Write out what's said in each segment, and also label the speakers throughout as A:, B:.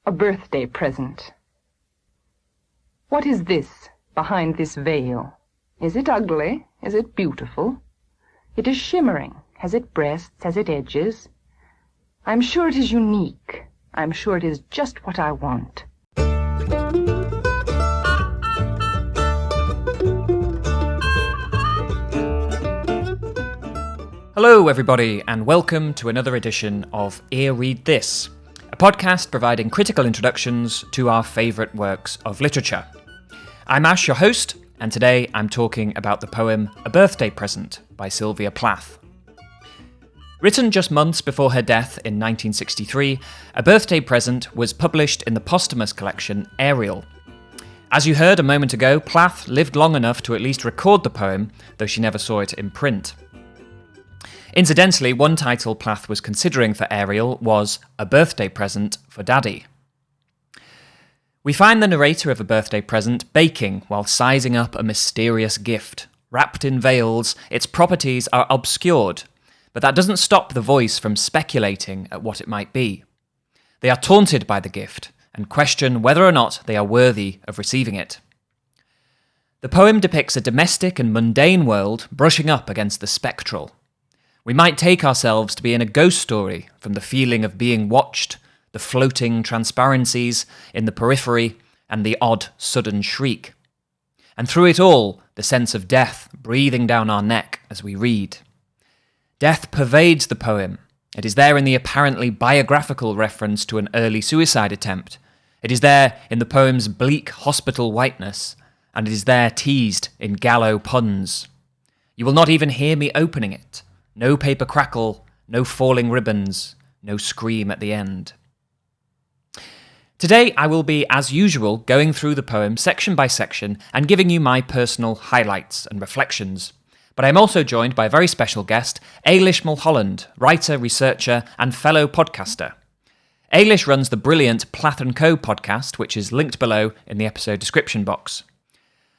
A: A birthday present. What is this behind this veil? Is it ugly? Is it beautiful? It is shimmering. Has it breasts? Has it edges? I'm sure it is unique. I'm sure it is just what I want.
B: Hello everybody, and welcome to another edition of earreadthis, a podcast providing critical introductions to our favourite works of literature. I'm Ash, your host, and today I'm talking about the poem A Birthday Present by Sylvia Plath. Written just months before her death in 1963, A Birthday Present was published in the posthumous collection Ariel. As you heard a moment ago, Plath lived long enough to at least record the poem, though she never saw it in print. Incidentally, one title Plath was considering for Ariel was A Birthday Present for Daddy. We find the narrator of A Birthday Present baking while sizing up a mysterious gift. Wrapped in veils, its properties are obscured, but that doesn't stop the voice from speculating at what it might be. They are taunted by the gift and question whether or not they are worthy of receiving it. The poem depicts a domestic and mundane world brushing up against the spectral. We might take ourselves to be in a ghost story from the feeling of being watched, the floating transparencies in the periphery, and the odd, sudden shriek. And through it all, the sense of death breathing down our neck as we read. Death pervades the poem. It is there in the apparently biographical reference to an early suicide attempt. It is there in the poem's bleak hospital whiteness, and it is there teased in gallow puns. You will not even hear me opening it. No paper crackle, no falling ribbons, no scream at the end. Today I will be, as usual, going through the poem section by section and giving you my personal highlights and reflections. But I'm also joined by a very special guest, Eilish Mulholland, writer, researcher, and fellow podcaster. Eilish runs the brilliant Plath Co podcast, which is linked below in the episode description box.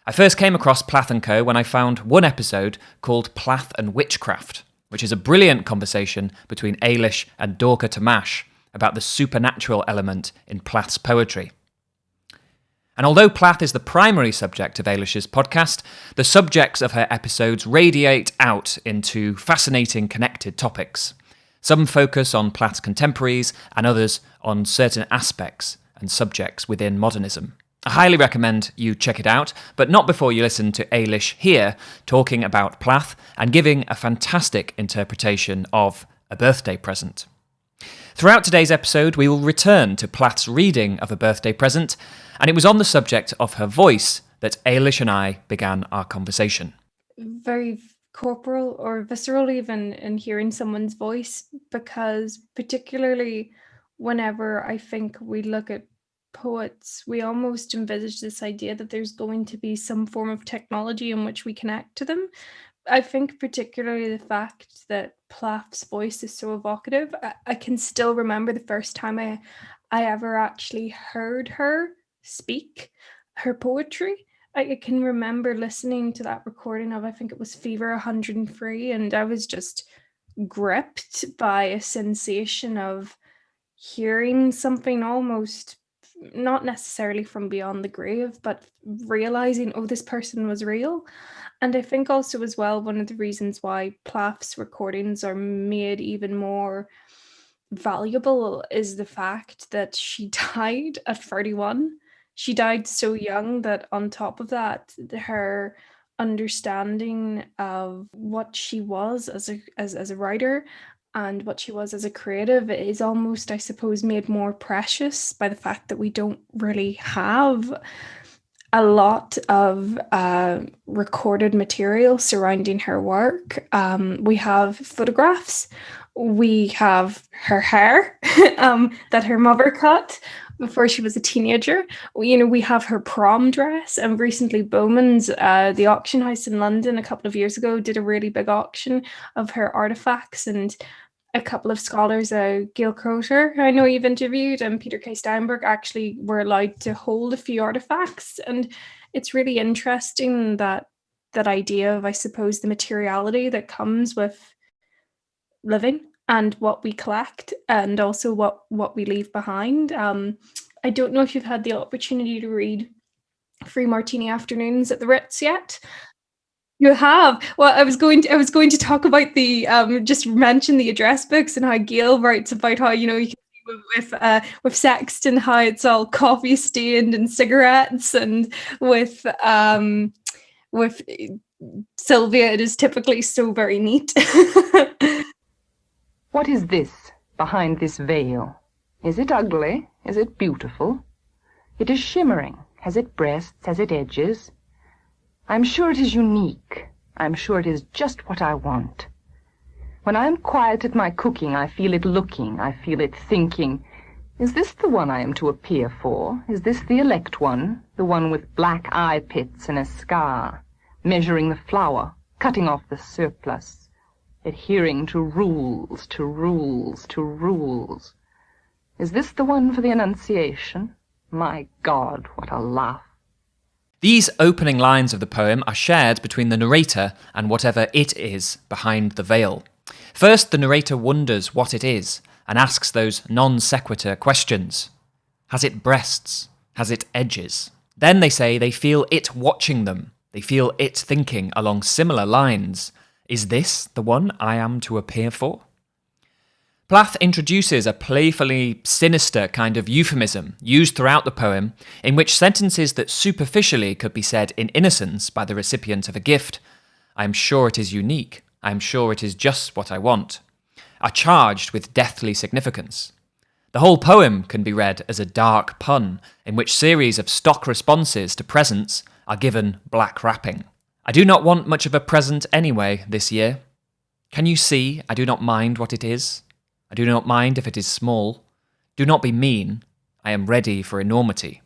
B: I first came across Plath Co when I found one episode called Plath and Witchcraft, which is a brilliant conversation between Eilish and Dorka Tamash about the supernatural element in Plath's poetry. And although Plath is the primary subject of Eilish's podcast, the subjects of her episodes radiate out into fascinating connected topics. Some focus on Plath's contemporaries and others on certain aspects and subjects within modernism. I highly recommend you check it out, but not before you listen to Eilish here talking about Plath and giving a fantastic interpretation of A Birthday Present. Throughout today's episode, we will return to Plath's reading of A Birthday Present, and it was on the subject of her voice that Eilish and I began our conversation.
C: Very corporal or visceral even in hearing someone's voice, because particularly whenever I think we look at poets, we almost envisage this idea that there's going to be some form of technology in which we connect to them. I think particularly the fact that Plath's voice is so evocative. I can still remember the first time I ever actually heard her speak her poetry. I can remember listening to that recording of, I think it was Fever 103, and I was just gripped by a sensation of hearing something almost not necessarily from beyond the grave, but realizing, oh, this person was real. And I think also as well, one of the reasons why Plath's recordings are made even more valuable is the fact that she died at 31. She died so young that on top of that, her understanding of what she was as a writer and what she was as a creative is almost, I suppose, made more precious by the fact that we don't really have a lot of recorded material surrounding her work. We have photographs, we have her hair that her mother cut before she was a teenager. We have her prom dress, and recently Bowman's, the auction house in London a couple of years ago, did a really big auction of her artifacts, and a couple of scholars, Gail Croter, who I know you've interviewed, and Peter K. Steinberg, actually were allowed to hold a few artifacts. And it's really interesting that idea of, I suppose, the materiality that comes with living and what we collect and also what we leave behind. I I don't know if you've had the opportunity to read Free Martini Afternoons at the Ritz yet. You have. Well, I was going to talk about the just mention the address books and how Gail writes about how, you can see with Sexton how it's all coffee stained and cigarettes, and with Sylvia it is typically so very neat.
A: What is this behind this veil? Is it ugly? Is it beautiful? It is shimmering. Has it breasts? Has it edges? I'm sure it is unique. I'm sure it is just what I want. When I am quiet at my cooking, I feel it looking, I feel it thinking, is this the one I am to appear for? Is this the elect one, the one with black eye pits and a scar, measuring the flour, cutting off the surplus, adhering to rules, to rules, to rules? Is this the one for the Annunciation? My God, what a laugh.
B: These opening lines of the poem are shared between the narrator and whatever it is behind the veil. First, the narrator wonders what it is and asks those non sequitur questions. Has it breasts? Has it edges? Then they say they feel it watching them. They feel it thinking along similar lines. Is this the one I am to appear for? Plath introduces a playfully sinister kind of euphemism used throughout the poem, in which sentences that superficially could be said in innocence by the recipient of a gift, I am sure it is unique, I am sure it is just what I want, are charged with deathly significance. The whole poem can be read as a dark pun, in which series of stock responses to presents are given black wrapping. I do not want much of a present anyway this year. Can you see I do not mind what it is? I do not mind if it is small. Do not be mean. I am ready for enormity.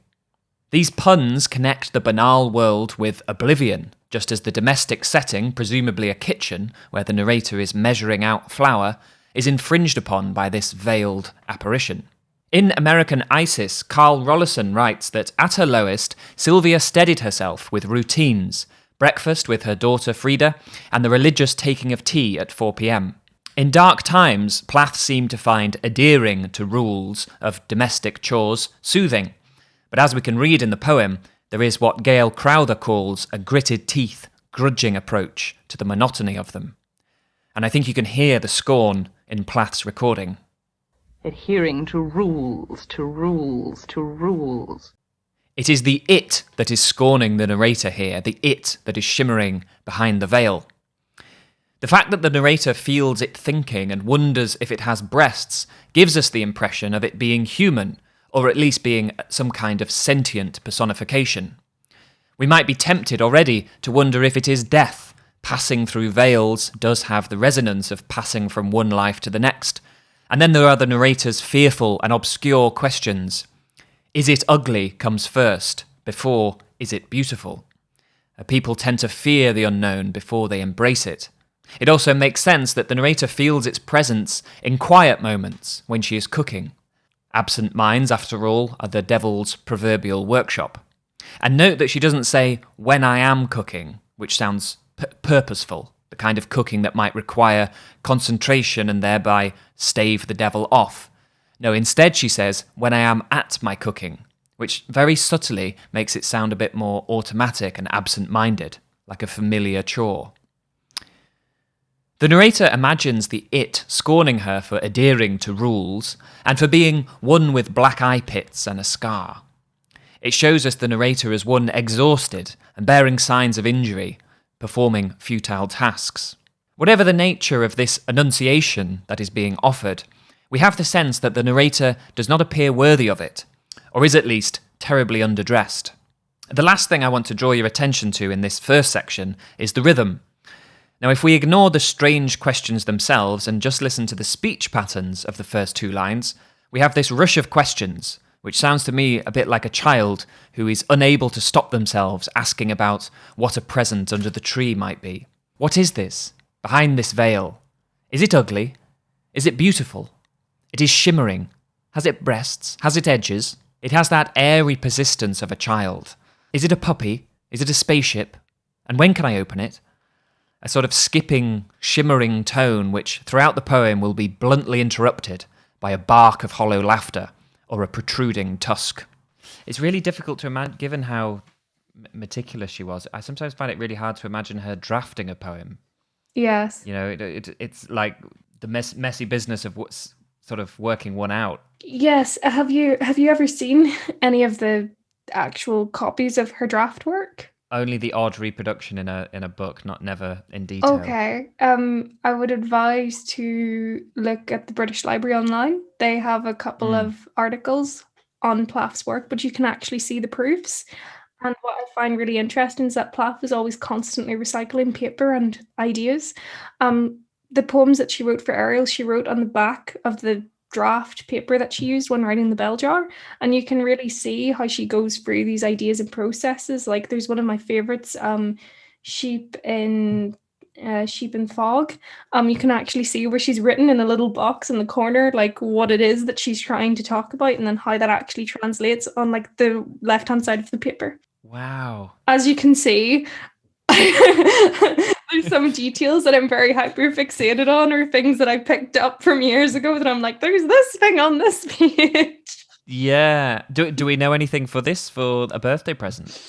B: These puns connect the banal world with oblivion, just as the domestic setting, presumably a kitchen, where the narrator is measuring out flour, is infringed upon by this veiled apparition. In American Isis, Carl Rollison writes that at her lowest, Sylvia steadied herself with routines, breakfast with her daughter Frida, and the religious taking of tea at 4 p.m. In dark times, Plath seemed to find adhering to rules of domestic chores soothing, but as we can read in the poem, there is what Gail Crowther calls a gritted teeth, grudging approach to the monotony of them. And I think you can hear the scorn in Plath's recording.
A: Adhering to rules, to rules, to rules.
B: It is the it that is scorning the narrator here, the it that is shimmering behind the veil. The fact that the narrator feels it thinking and wonders if it has breasts gives us the impression of it being human, or at least being some kind of sentient personification. We might be tempted already to wonder if it is death. Passing through veils does have the resonance of passing from one life to the next. And then there are the narrator's fearful and obscure questions. Is it ugly comes first, before is it beautiful? People tend to fear the unknown before they embrace it. It also makes sense that the narrator feels its presence in quiet moments when she is cooking. Absent minds, after all, are the devil's proverbial workshop. And note that she doesn't say, when I am cooking, which sounds purposeful, the kind of cooking that might require concentration and thereby stave the devil off. No, instead she says, when I am at my cooking, which very subtly makes it sound a bit more automatic and absent-minded, like a familiar chore. The narrator imagines the it scorning her for adhering to rules and for being one with black eye pits and a scar. It shows us the narrator as one exhausted and bearing signs of injury, performing futile tasks. Whatever the nature of this annunciation that is being offered, we have the sense that the narrator does not appear worthy of it, or is at least terribly underdressed. The last thing I want to draw your attention to in this first section is the rhythm. Now, if we ignore the strange questions themselves and just listen to the speech patterns of the first two lines, we have this rush of questions, which sounds to me a bit like a child who is unable to stop themselves asking about what a present under the tree might be. What is this? Behind this veil? Is it ugly? Is it beautiful? It is shimmering. Has it breasts? Has it edges? It has that airy persistence of a child. Is it a puppy? Is it a spaceship? And when can I open it? A sort of skipping, shimmering tone which throughout the poem will be bluntly interrupted by a bark of hollow laughter or a protruding tusk. It's really difficult to imagine, given how meticulous she was. I sometimes find it really hard to imagine her drafting a poem.
C: Yes.
B: You know, it's like the messy business of what's sort of working one out.
C: Yes. Have you ever seen any of the actual copies of her draft work?
B: Only the odd reproduction in a book, not never in detail.
C: Okay. I would advise to look at the British Library online. They have a couple of articles on Plath's work, but you can actually see the proofs. And what I find really interesting is that Plath is always constantly recycling paper and ideas. The poems that she wrote for Ariel, she wrote on the back of the draft paper that she used when writing the bell jar, and you can really see how she goes through these ideas and processes. Like there's one of my favorites, sheep in sheep and fog. You can actually see where she's written in a little box in the corner like what it is that she's trying to talk about, and then how that actually translates on like the left hand side of the paper.
B: Wow.
C: As you can see, there's some details that I'm very hyper fixated on, or things that I picked up from years ago that I'm like, there's this thing on this page.
B: Yeah. Do we know anything for this, for a birthday present?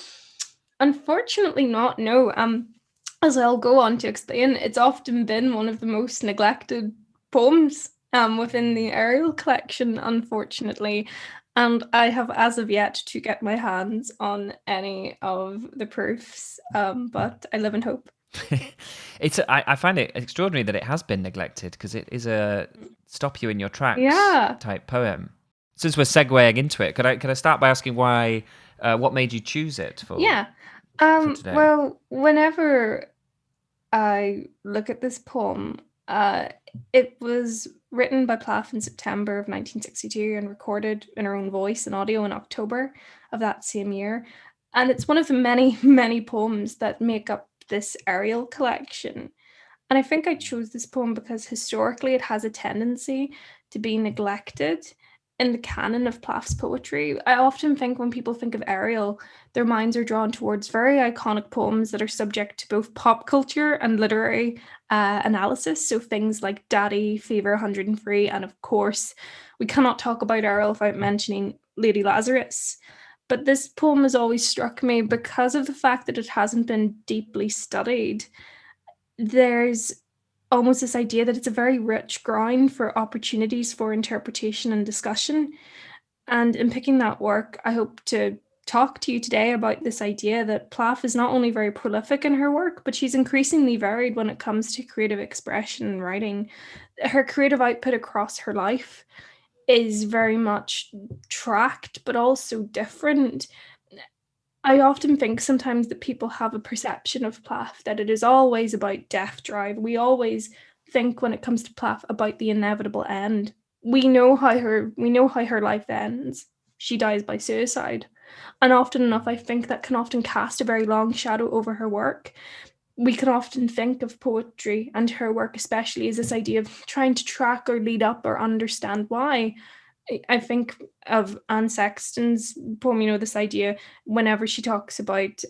C: Unfortunately not, no. As I'll go on to explain, it's often been one of the most neglected poems within the Ariel collection, unfortunately. And I have, as of yet, to get my hands on any of the proofs, but I live in hope.
B: I find it extraordinary that it has been neglected, because it is a stop you in your tracks type poem. Since we're segueing into it, could I start by asking why? What made you choose it for?
C: Yeah.
B: For today?
C: Well, whenever I look at this poem, it was written by Plath in September of 1962 and recorded in her own voice and audio in October of that same year. And it's one of the many, many poems that make up this Ariel collection. And I think I chose this poem because historically it has a tendency to be neglected in the canon of Plath's poetry. I often think when people think of Ariel, their minds are drawn towards very iconic poems that are subject to both pop culture and literary analysis. So things like Daddy, Fever 103, and of course, we cannot talk about Ariel without mentioning Lady Lazarus. But this poem has always struck me because of the fact that it hasn't been deeply studied. There's almost this idea that it's a very rich ground for opportunities for interpretation and discussion. And in picking that work, I hope to talk to you today about this idea that Plath is not only very prolific in her work, but she's increasingly varied when it comes to creative expression and writing. Her creative output across her life is very much tracked, but also different. I often think sometimes that people have a perception of Plath that it is always about death drive. We always think when it comes to Plath about the inevitable end. We know how her life ends. She dies by suicide. And often enough, I think that can often cast a very long shadow over her work. We can often think of poetry and her work especially as this idea of trying to track or lead up or understand why. I think of Anne Sexton's poem, this idea whenever she talks about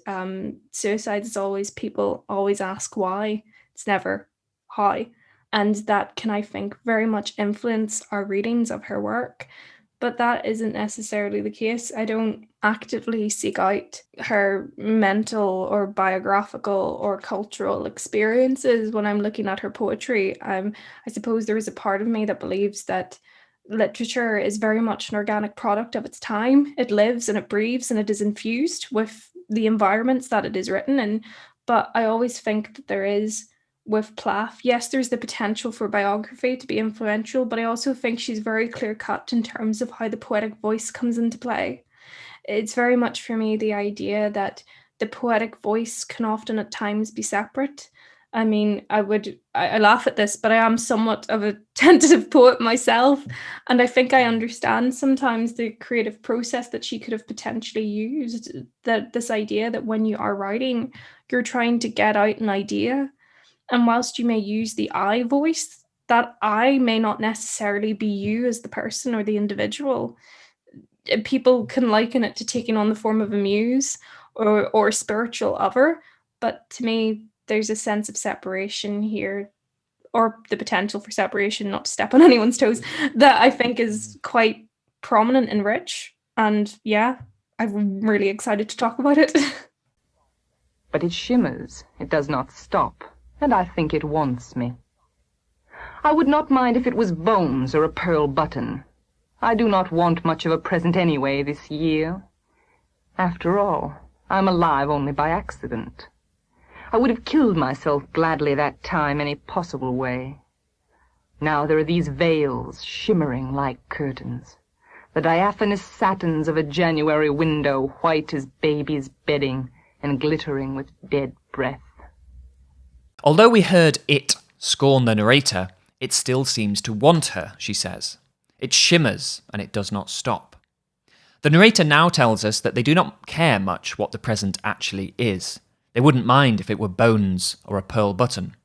C: suicide, it's always people always ask why. It's never how. And that can, I think, very much influence our readings of her work. But that isn't necessarily the case. I don't actively seek out her mental or biographical or cultural experiences when I'm looking at her poetry. I suppose there is a part of me that believes that literature is very much an organic product of its time. It lives and it breathes and it is infused with the environments that it is written in. But I always think that there is, with Plath, yes, there's the potential for biography to be influential, but I also think she's very clear cut in terms of how the poetic voice comes into play. It's very much for me the idea that the poetic voice can often at times be separate. I mean, I laugh at this, but I am somewhat of a tentative poet myself. And I think I understand sometimes the creative process that she could have potentially used. That this idea that when you are writing, you're trying to get out an idea. And whilst you may use the I voice, that I may not necessarily be you as the person or the individual. People can liken it to taking on the form of a muse or a spiritual other. But to me, there's a sense of separation here, or the potential for separation, not to step on anyone's toes, that I think is quite prominent and rich. And yeah, I'm really excited to talk about it.
A: But it shimmers, it does not stop, and I think it wants me. I would not mind if it was bones or a pearl button. I do not want much of a present anyway this year. After all, I'm alive only by accident. I would have killed myself gladly that time any possible way. Now there are these veils shimmering like curtains, the diaphanous satins of a January window, white as baby's bedding and glittering with dead breath.
B: Although we heard it scorn the narrator, it still seems to want her, she says. It shimmers and it does not stop. The narrator now tells us that they do not care much what the present actually is. They wouldn't mind if it were bones or a pearl button.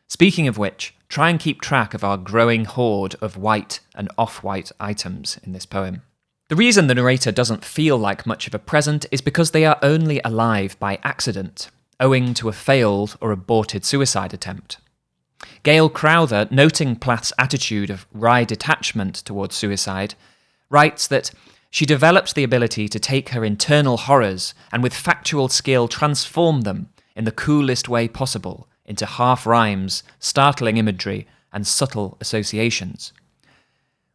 B: Speaking of which, try and keep track of our growing hoard of white and off-white items in this poem. The reason the narrator doesn't feel like much of a present is because they are only alive by accident, owing to a failed or aborted suicide attempt. Gail Crowther, noting Plath's attitude of wry detachment towards suicide, writes that she developed the ability to take her internal horrors and with factual skill transform them in the coolest way possible into half-rhymes, startling imagery, and subtle associations.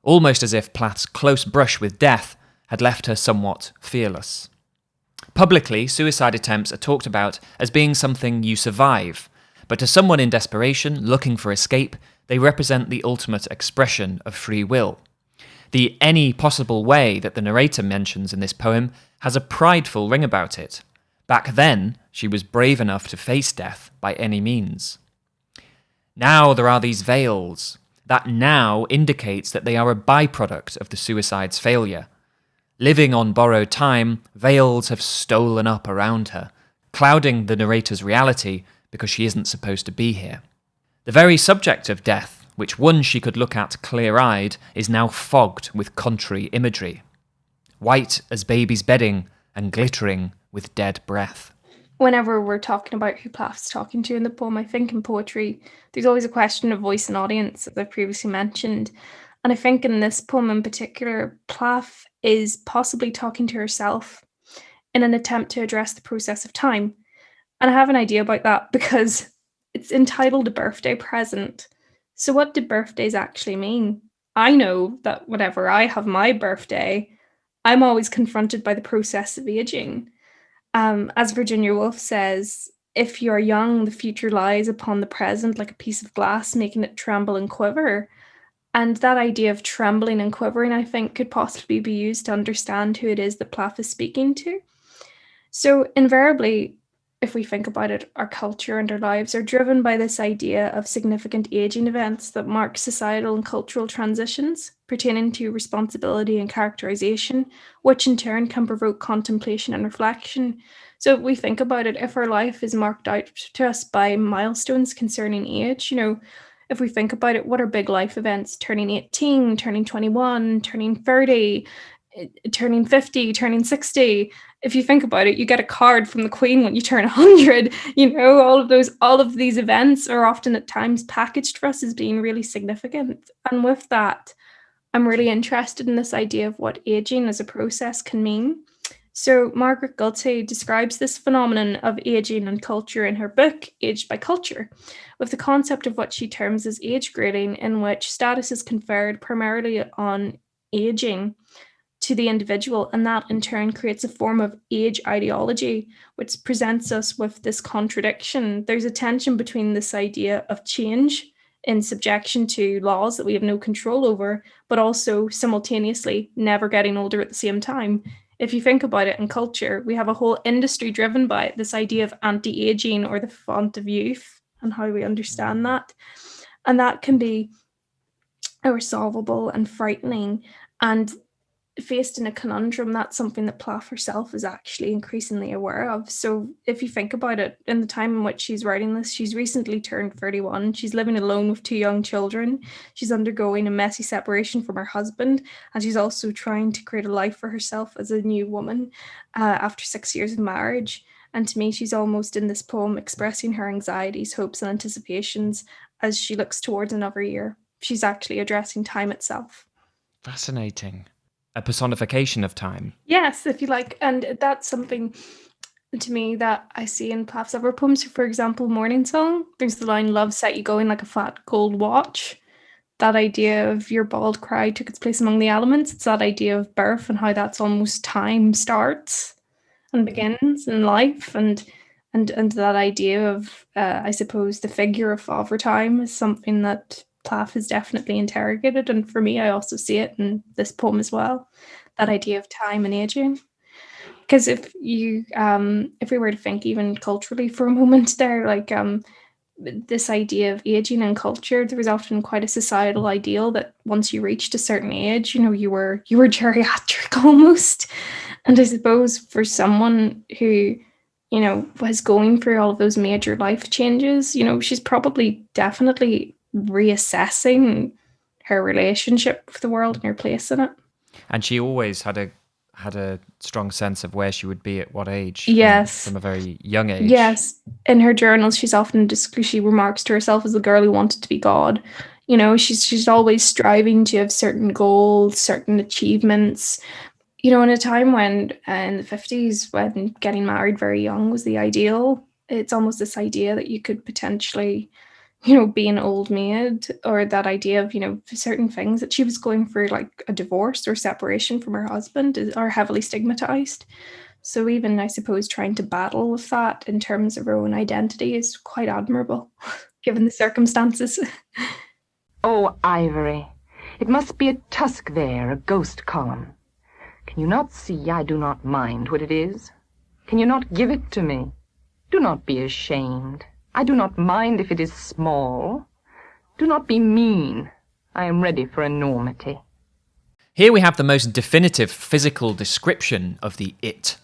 B: Almost as if Plath's close brush with death had left her somewhat fearless. Publicly, suicide attempts are talked about as being something you survive, but to someone in desperation, looking for escape, they represent the ultimate expression of free will. The any possible way that the narrator mentions in this poem has a prideful ring about it. Back then, she was brave enough to face death by any means. Now there are these veils. That now indicates that they are a byproduct of the suicide's failure. Living on borrowed time, veils have stolen up around her, clouding the narrator's reality because she isn't supposed to be here. The very subject of death, which once she could look at clear-eyed, is now fogged with contrary imagery. White as baby's bedding and glittering with dead breath.
C: Whenever we're talking about who Plath's talking to in the poem, I think in poetry, there's always a question of voice and audience, as I've previously mentioned. And I think in this poem in particular, Plath is possibly talking to herself in an attempt to address the process of time. And I have an idea about that because it's entitled A Birthday Present. So what do birthdays actually mean? I know that whenever I have my birthday, I'm always confronted by the process of aging. As Virginia Woolf says, if you're young, the future lies upon the present like a piece of glass, making it tremble and quiver. And that idea of trembling and quivering, I think, could possibly be used to understand who it is that Plath is speaking to. So invariably, if we think about it, our culture and our lives are driven by this idea of significant aging events that mark societal and cultural transitions pertaining to responsibility and characterization, which in turn can provoke contemplation and reflection. So if we think about it, if our life is marked out to us by milestones concerning age, if we think about it, what are big life events? Turning 18, turning 21, turning 30, turning 50, turning 60. If you think about it, you get a card from the Queen when you turn 100. All of these events are often at times packaged for us as being really significant. And with that, I'm really interested in this idea of what aging as a process can mean. So Margaret Gulty describes this phenomenon of aging and culture in her book, Aged by Culture, with the concept of what she terms as age grading, in which status is conferred primarily on aging to the individual, and that in turn creates a form of age ideology, which presents us with this contradiction. There's a tension between this idea of change in subjection to laws that we have no control over, but also simultaneously never getting older at the same time. If you think about it in culture, we have a whole industry driven by this idea of anti-aging or the font of youth and how we understand that. And that can be irresolvable and frightening. And faced in a conundrum, that's something that Plath herself is actually increasingly aware of. So if you think about it, in the time in which she's writing this, she's recently turned 31. She's living alone with 2 young children. She's undergoing a messy separation from her husband, and she's also trying to create a life for herself as a new woman after 6 years of marriage. And to me, she's almost in this poem expressing her anxieties, hopes, and anticipations as she looks towards another year. She's actually addressing time itself.
B: Fascinating. a personification of time.
C: Yes, if you like. And that's something to me that I see in Plath's other poems. For example, Morning Song, there's the line, "Love set you going like a fat gold watch." That idea of your bald cry took its place among the elements. It's that idea of birth and how that's almost time starts and begins in life, and that idea of I suppose the figure of Father Time is something that Plath has definitely interrogated, and for me I also see it in this poem as well, that idea of time and aging. Because if we were to think even culturally for a moment there, like this idea of aging and culture, there was often quite a societal ideal that once you reached a certain age, you were geriatric almost. And I suppose for someone who, was going through all of those major life changes, she's probably definitely reassessing her relationship with the world and her place in it.
B: And she always had a strong sense of where she would be at what age.
C: Yes.
B: From a very young age.
C: Yes. In her journals, she remarks to herself as the girl who wanted to be God. She's always striving to have certain goals, certain achievements. In a time when, in the 50s, when getting married very young was the ideal, it's almost this idea that you could potentially, be an old maid, or that idea of, certain things that she was going through, like a divorce or separation from her husband, are heavily stigmatized. So even, I suppose, trying to battle with that in terms of her own identity is quite admirable, given the circumstances.
A: Oh, ivory, it must be a tusk there, a ghost column. Can you not see I do not mind what it is? Can you not give it to me? Do not be ashamed. I do not mind if it is small. Do not be mean. I am ready for enormity.
B: Here we have the most definitive physical description of the it.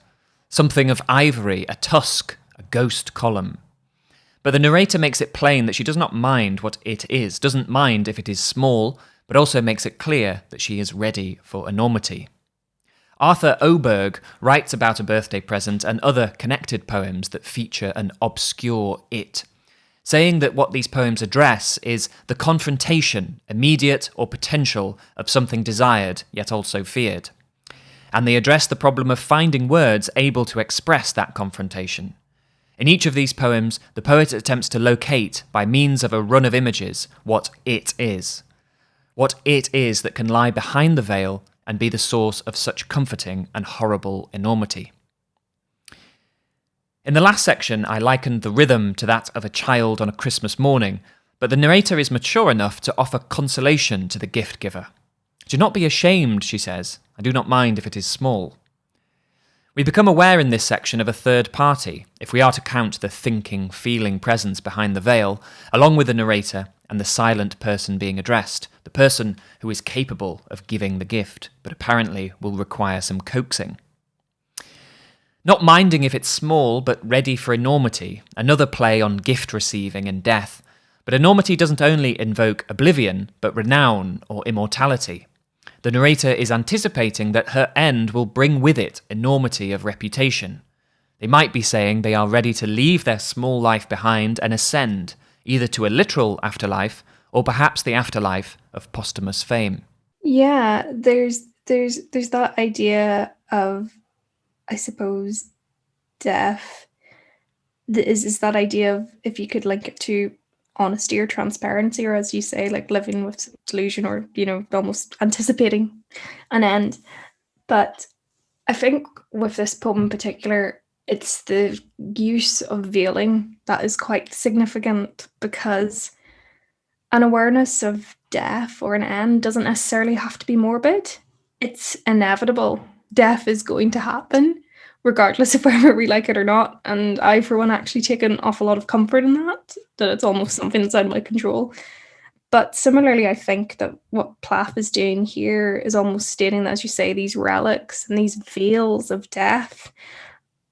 B: Something of ivory, a tusk, a ghost column. But the narrator makes it plain that she does not mind what it is, doesn't mind if it is small, but also makes it clear that she is ready for enormity. Arthur Oberg writes about a birthday present and other connected poems that feature an obscure it, saying that what these poems address is the confrontation, immediate or potential, of something desired, yet also feared. And they address the problem of finding words able to express that confrontation. In each of these poems, the poet attempts to locate, by means of a run of images, what it is. What it is that can lie behind the veil and be the source of such comforting and horrible enormity. In the last section, I likened the rhythm to that of a child on a Christmas morning, but the narrator is mature enough to offer consolation to the gift giver. "Do not be ashamed," she says. "I do not mind if it is small." We become aware in this section of a third party, if we are to count the thinking, feeling presence behind the veil, along with the narrator and the silent person being addressed, the person who is capable of giving the gift, but apparently will require some coaxing. Not minding if it's small, but ready for enormity, another play on gift receiving and death. But enormity doesn't only invoke oblivion, but renown or immortality. The narrator is anticipating that her end will bring with it enormity of reputation. They might be saying they are ready to leave their small life behind and ascend, either to a literal afterlife, or perhaps the afterlife of posthumous fame.
C: Yeah, there's that idea of, I suppose, death. Is that idea of, if you could link it to honesty or transparency, or as you say, like living with delusion, or almost anticipating an end. But I think with this poem in particular, it's the use of veiling that is quite significant, because an awareness of death or an end doesn't necessarily have to be morbid. It's inevitable. Death is going to happen, regardless of whether we like it or not. And I, for one, actually take an awful lot of comfort in that it's almost something that's out of my control. But similarly, I think that what Plath is doing here is almost stating that, as you say, these relics and these veils of death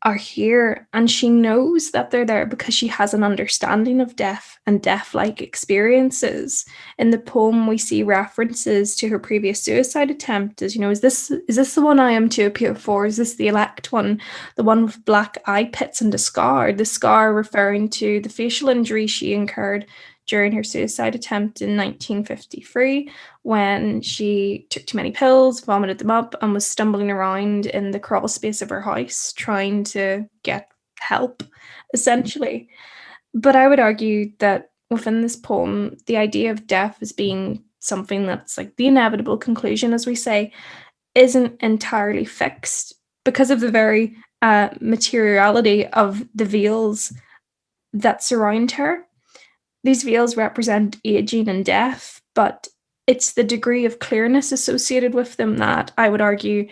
C: are here, and she knows that they're there because she has an understanding of death and death-like experiences. In the poem, we see references to her previous suicide attempt as, is this the one I am to appear for? Is this the elect one? The one with black eye pits and a scar? The scar referring to the facial injury she incurred during her suicide attempt in 1953 when she took too many pills, vomited them up, and was stumbling around in the crawl space of her house trying to get help, essentially. But I would argue that within this poem, the idea of death as being something that's like the inevitable conclusion, as we say, isn't entirely fixed because of the very materiality of the veils that surround her. These veils represent aging and death, but it's the degree of clearness associated with them that I would argue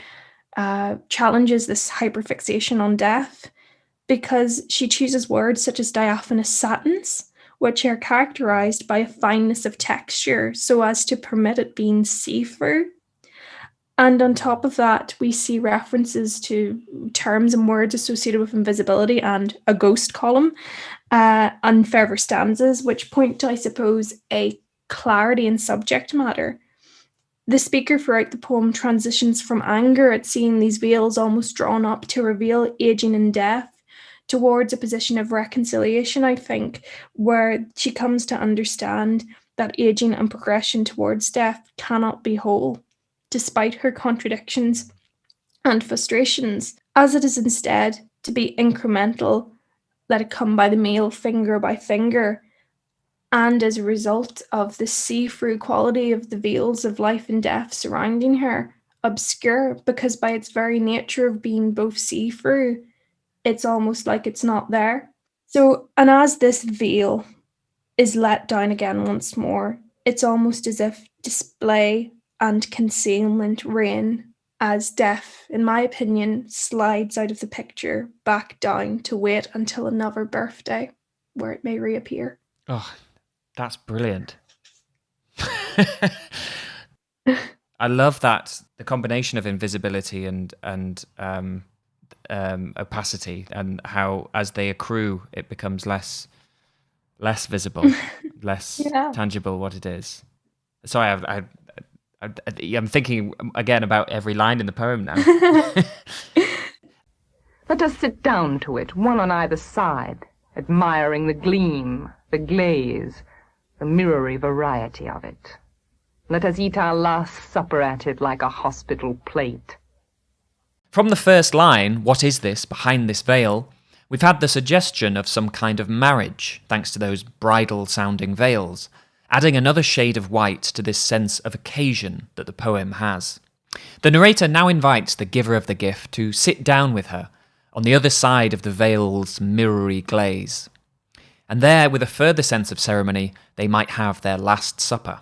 C: challenges this hyperfixation on death, because she chooses words such as diaphanous satins, which are characterized by a fineness of texture so as to permit it being see-through. And on top of that, we see references to terms and words associated with invisibility and a ghost column, and further stanzas, which point to, I suppose, a clarity in subject matter. The speaker throughout the poem transitions from anger at seeing these veils almost drawn up to reveal aging and death towards a position of reconciliation, I think, where she comes to understand that aging and progression towards death cannot be whole, despite her contradictions and frustrations, as it is instead to be incremental, let it come by the meal, finger by finger, and as a result of the see-through quality of the veils of life and death surrounding her, obscure, because by its very nature of being both see-through, it's almost like it's not there. So, and as this veil is let down again once more, it's almost as if display and concealment reign as death, in my opinion, slides out of the picture back down to wait until another birthday where it may reappear.
B: Oh, that's brilliant. I love that, the combination of invisibility and opacity, and how as they accrue, it becomes less visible, less tangible what it is. Sorry, I'm thinking again about every line in the poem now.
A: Let us sit down to it, one on either side, admiring the gleam, the glaze, the mirrory variety of it. Let us eat our last supper at it like a hospital plate.
B: From the first line, what is this behind this veil, we've had the suggestion of some kind of marriage, thanks to those bridal-sounding veils, adding another shade of white to this sense of occasion that the poem has. The narrator now invites the giver of the gift to sit down with her on the other side of the veil's mirrory glaze. And there, with a further sense of ceremony, they might have their last supper.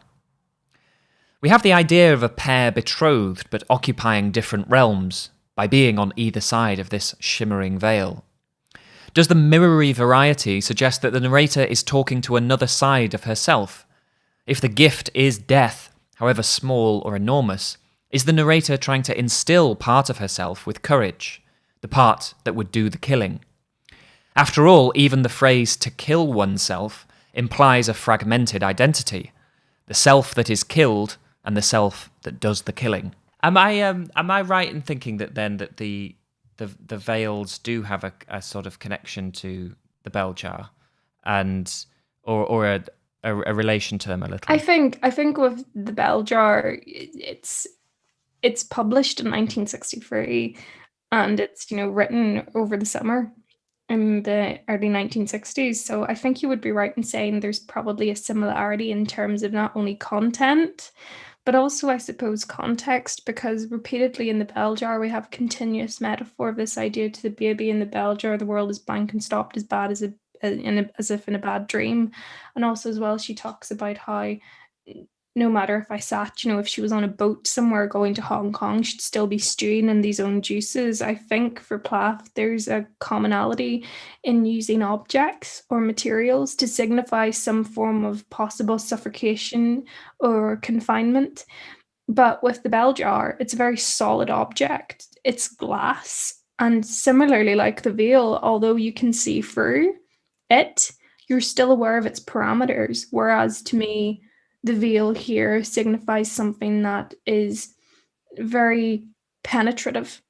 B: We have the idea of a pair betrothed but occupying different realms by being on either side of this shimmering veil. Does the mirrory variety suggest that the narrator is talking to another side of herself? If the gift is death, however small or enormous, is the narrator trying to instill part of herself with courage, the part that would do the killing? After all, even the phrase "to kill oneself" implies a fragmented identity, the self that is killed and the self that does the killing. Am I right in thinking that then that the veils do have a sort of connection to the bell jar, and or a relation to them a little?
C: I think with the bell jar, it's published in 1963, and it's written over the summer in the early 1960s. So I think you would be right in saying there's probably a similarity in terms of not only content, but also, I suppose, context, because repeatedly in the bell jar, we have continuous metaphor of this idea to the baby in the bell jar, the world is blank and stopped, as bad as as if in a bad dream. And also as well, she talks about how no matter if I sat, if she was on a boat somewhere going to Hong Kong, she'd still be stewing in these own juices. I think for Plath, there's a commonality in using objects or materials to signify some form of possible suffocation or confinement. But with the bell jar, it's a very solid object. It's glass. And similarly, like the veil, although you can see through it, you're still aware of its parameters. Whereas to me, the veil here signifies something that is very penetrative.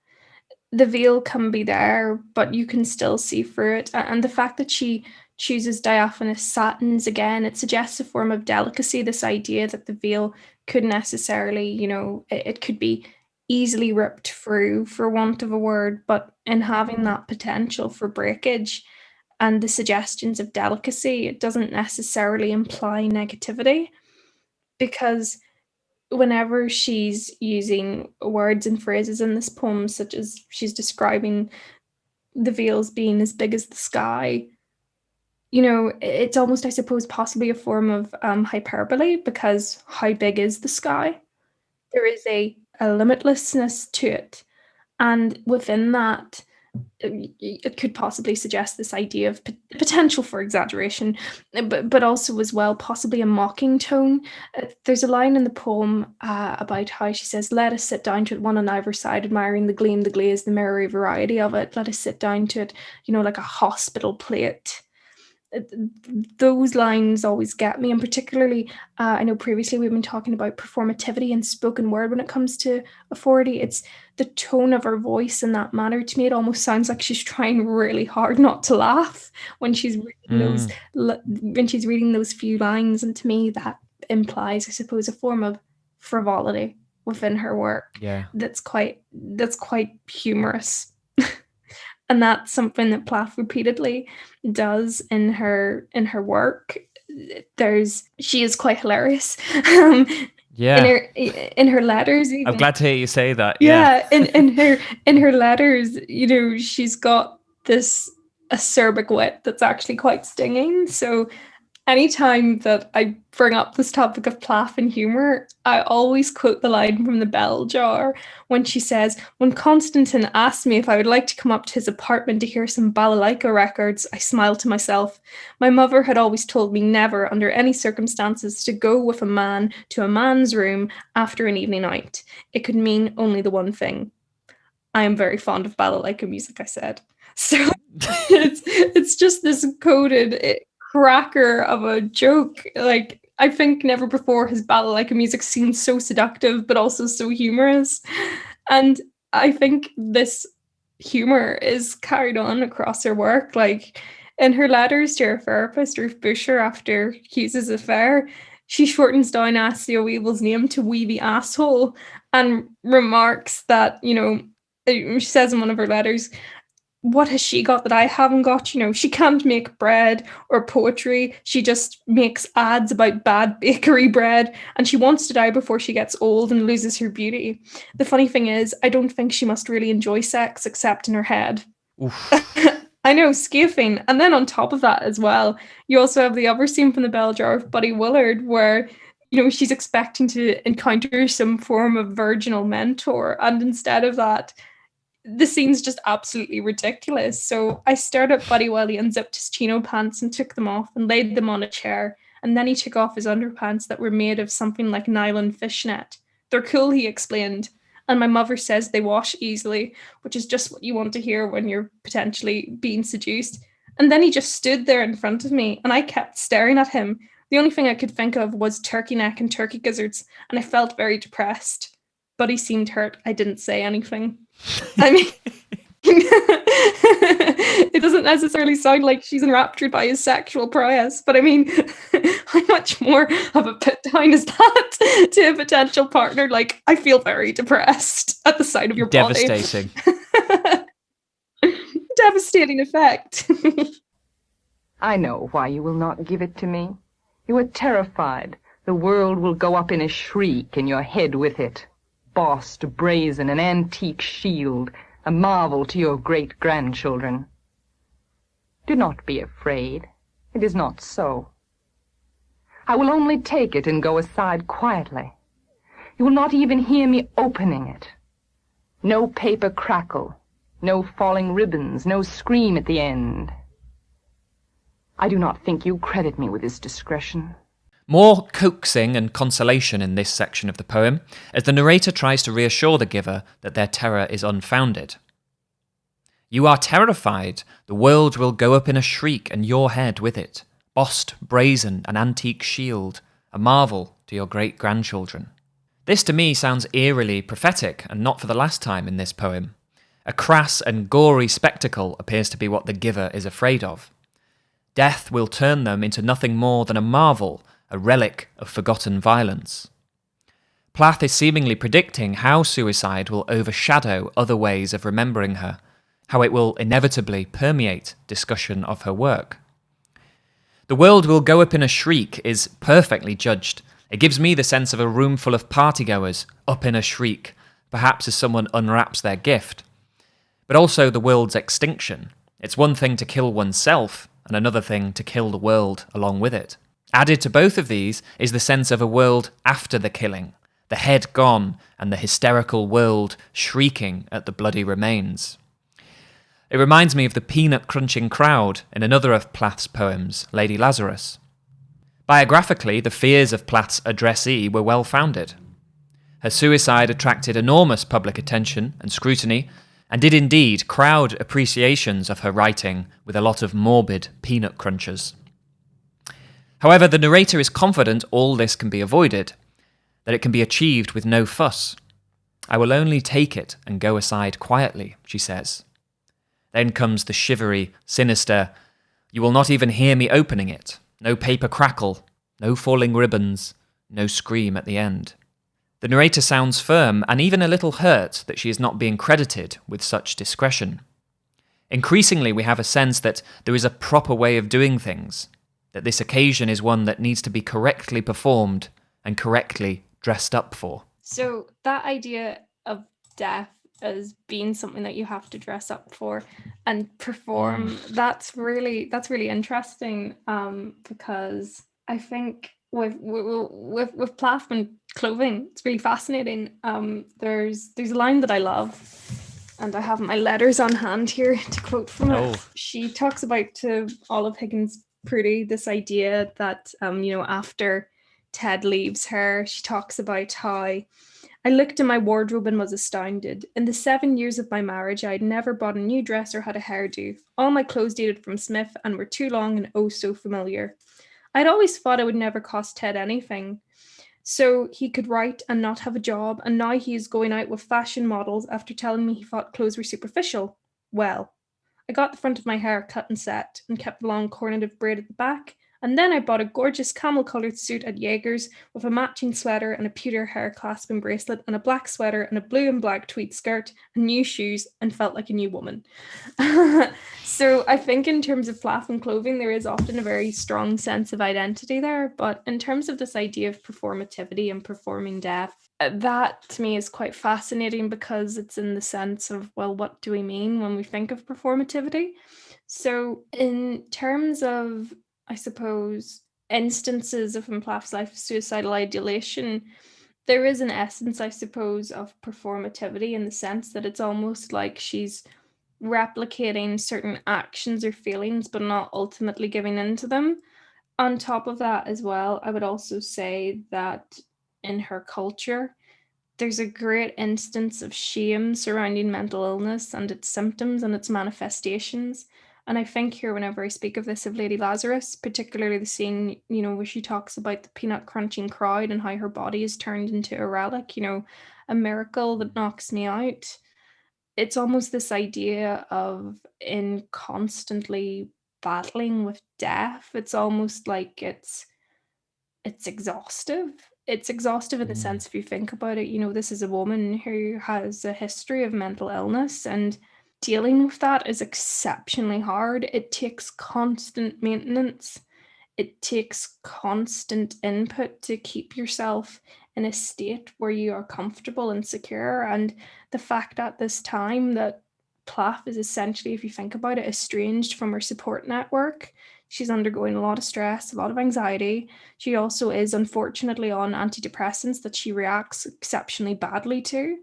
C: The veil can be there, but you can still see through it. And the fact that she chooses diaphanous satins. Again, it suggests a form of delicacy, this idea that the veil could necessarily, it could be easily ripped through, for want of a word, but in having that potential for breakage and the suggestions of delicacy, it doesn't necessarily imply negativity, because whenever she's using words and phrases in this poem, such as she's describing the veils being as big as the sky, it's almost, I suppose, possibly a form of hyperbole, because how big is the sky? There is a limitlessness to it. And within that, it could possibly suggest this idea of potential for exaggeration, but also as well possibly a mocking tone. There's a line in the poem about how she says, "Let us sit down to it, one on either side, admiring the gleam, the glaze, the mirrory variety of it. Let us sit down to it, like a hospital plate." Those lines always get me, and particularly I know previously we've been talking about performativity and spoken word when it comes to authority. It's the tone of her voice in that manner. To me, it almost sounds like she's trying really hard not to laugh when she's reading those few lines, and to me that implies, I suppose, a form of frivolity within her work.
B: Yeah,
C: that's quite humorous. And that's something that Plath repeatedly does in her work. She is quite hilarious.
B: Yeah.
C: In her letters, even.
B: I'm glad to hear you say that.
C: Yeah. In her letters, she's got this acerbic wit that's actually quite stinging. So anytime that I bring up this topic of Plath and humour, I always quote the line from The Bell Jar when she says, "When Constantine asked me if I would like to come up to his apartment to hear some balalaika records, I smiled to myself. My mother had always told me never, under any circumstances, to go with a man to a man's room after an evening out. It could mean only the one thing. I am very fond of balalaika music," I said. So it's just this coded cracker of a joke. Like, I think never before has balalaika music seemed so seductive but also so humorous, and I think this humor is carried on across her work. Like, in her letters to her therapist Ruth Busher after Hughes's affair, she shortens down Astley O'Weevil's name to Weeby Asshole and remarks that, she says in one of her letters, "What has she got that I haven't got? She can't make bread or poetry. She just makes ads about bad bakery bread, and she wants to die before she gets old and loses her beauty. The funny thing is, I don't think she must really enjoy sex except in her head." I know, scathing. And then on top of that as well, you also have the other scene from The Bell Jar of Buddy Willard where, she's expecting to encounter some form of virginal mentor, and instead of that, the scene's just absolutely ridiculous. So I stared at Buddy while he unzipped his chino pants and took them off and laid them on a chair, and then he took off his underpants that were made of something like nylon fishnet. "They're cool," he explained, "and my mother says they wash easily," which is just what you want to hear when you're potentially being seduced. And then he just stood there in front of me, and I kept staring at him. The only thing I could think of was turkey neck and turkey gizzards, and I felt very depressed. Buddy seemed hurt. I didn't say anything. I mean, it doesn't necessarily sound like she's enraptured by his sexual prowess, but I mean, how much more of a put down is that to a potential partner? Like, I feel very depressed at the sight of your
B: Devastating.
C: body. Devastating effect.
A: I know why you will not give it to me. You are terrified. The world will go up in a shriek, and your head with it. Bossed, brazen, an antique shield, a marvel to your great-grandchildren. Do not be afraid. It is not so. I will only take it and go aside quietly. You will not even hear me opening it. No paper crackle, no falling ribbons, no scream at the end. I do not think you credit me with this discretion.
B: More coaxing and consolation in this section of the poem, as the narrator tries to reassure the giver that their terror is unfounded. "You are terrified. The world will go up in a shriek, and your head with it. Bossed, brazen, an antique shield, a marvel to your great-grandchildren." This to me sounds eerily prophetic, and not for the last time in this poem. A crass and gory spectacle appears to be what the giver is afraid of. Death will turn them into nothing more than a marvel, a relic of forgotten violence. Plath is seemingly predicting how suicide will overshadow other ways of remembering her, how it will inevitably permeate discussion of her work. The world will go up in a shriek is perfectly judged. It gives me the sense of a room full of partygoers, up in a shriek, perhaps as someone unwraps their gift. But also the world's extinction. It's one thing to kill oneself, and another thing to kill the world along with it. Added to both of these is the sense of a world after the killing, the head gone, and the hysterical world shrieking at the bloody remains. It reminds me of the peanut-crunching crowd in another of Plath's poems, Lady Lazarus. Biographically, the fears of Plath's addressee were well-founded. Her suicide attracted enormous public attention and scrutiny, and did indeed crowd appreciations of her writing with a lot of morbid peanut crunchers. However, the narrator is confident all this can be avoided, that it can be achieved with no fuss. I will only take it and go aside quietly, she says. Then comes the shivery, sinister, you will not even hear me opening it. No paper crackle, no falling ribbons, no scream at the end. The narrator sounds firm and even a little hurt that she is not being credited with such discretion. Increasingly, we have a sense that there is a proper way of doing things, that this occasion is one that needs to be correctly performed and correctly dressed up for.
C: So that idea of death as being something that you have to dress up for and perform, that's really interesting, because I think with Plath and clothing, it's really fascinating. There's a line that I love, and I have my letters on hand here to quote from it. She talks about, to Olive Higgins Prudy, this idea that after Ted leaves her, she talks about how I looked in my wardrobe and was astounded. In the 7 years of my marriage, I had never bought a new dress or had a hairdo. All my clothes dated from Smith and were too long and oh so familiar. I'd always thought it would never cost Ted anything, so he could write and not have a job, and now he is going out with fashion models after telling me he thought clothes were superficial. Well, I got the front of my hair cut and set and kept the long cornative braid at the back, and then I bought a gorgeous camel-coloured suit at Jaeger's with a matching sweater and a pewter hair clasp and bracelet and a black sweater and a blue and black tweed skirt and new shoes and felt like a new woman. So I think in terms of Plath and clothing, there is often a very strong sense of identity there, but in terms of this idea of performativity and performing death, that to me is quite fascinating because it's in the sense of, well, what do we mean when we think of performativity? So in terms of, I suppose, instances of in Plath's life of suicidal ideation, there is an essence, I suppose, of performativity in the sense that it's almost like she's replicating certain actions or feelings, but not ultimately giving in to them. On top of that as well, I would also say that in her culture, there's a great instance of shame surrounding mental illness and its symptoms and its manifestations. And I think here, whenever I speak of this, of Lady Lazarus, particularly the scene, where she talks about the peanut crunching crowd and how her body is turned into a relic, a miracle that knocks me out. It's almost this idea of in constantly battling with death. It's almost like it's exhaustive. It's exhaustive in the sense, if you think about it, this is a woman who has a history of mental illness, and dealing with that is exceptionally hard. It takes constant maintenance. It takes constant input to keep yourself in a state where you are comfortable and secure. And the fact at this time that Plath is essentially, if you think about it, estranged from her support network. She's undergoing a lot of stress, a lot of anxiety. She also is, unfortunately, on antidepressants that she reacts exceptionally badly to.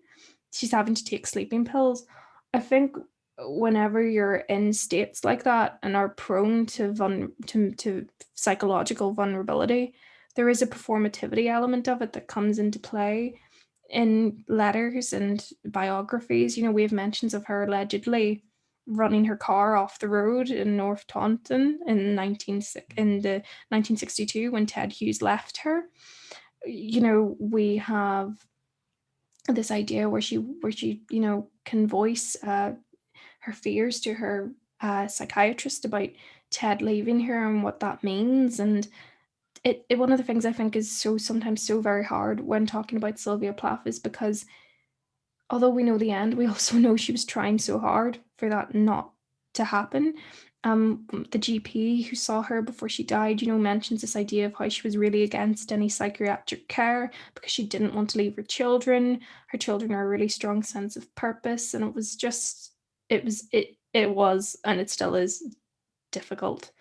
C: She's having to take sleeping pills. I think whenever you're in states like that and are prone to psychological vulnerability, there is a performativity element of it that comes into play. In letters and biographies, we have mentions of her allegedly running her car off the road in North Taunton in the 1962 when Ted Hughes left her. We have this idea where she can voice her fears to her psychiatrist about Ted leaving her and what that means. And it one of the things I think is sometimes so very hard when talking about Sylvia Plath is because although we know the end, we also know she was trying so hard for that not to happen. The GP who saw her before she died, mentions this idea of how she was really against any psychiatric care because she didn't want to leave her children. Her children are a really strong sense of purpose, and it was, and it still is difficult.